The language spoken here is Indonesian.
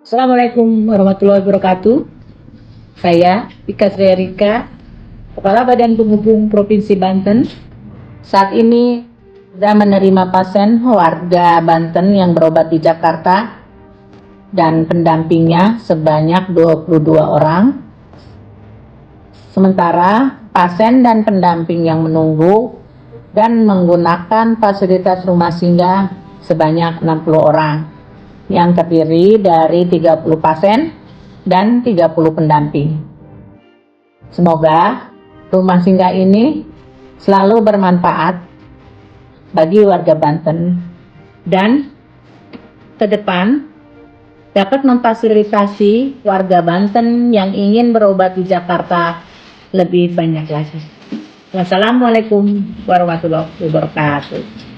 Assalamualaikum warahmatullahi wabarakatuh. Saya Ika Sri Erika, Kepala Badan Penghubung Provinsi Banten. Saat ini sudah menerima pasien warga Banten yang berobat di Jakarta dan pendampingnya sebanyak 22 orang. Sementara pasien dan pendamping yang menunggu dan menggunakan fasilitas rumah singgah sebanyak 60 orang, yang terdiri dari 30 pasien dan 30 pendamping. Semoga rumah singgah ini selalu bermanfaat bagi warga Banten dan ke depan dapat memfasilitasi warga Banten yang ingin berobat di Jakarta lebih banyak lagi. Wassalamualaikum warahmatullahi wabarakatuh.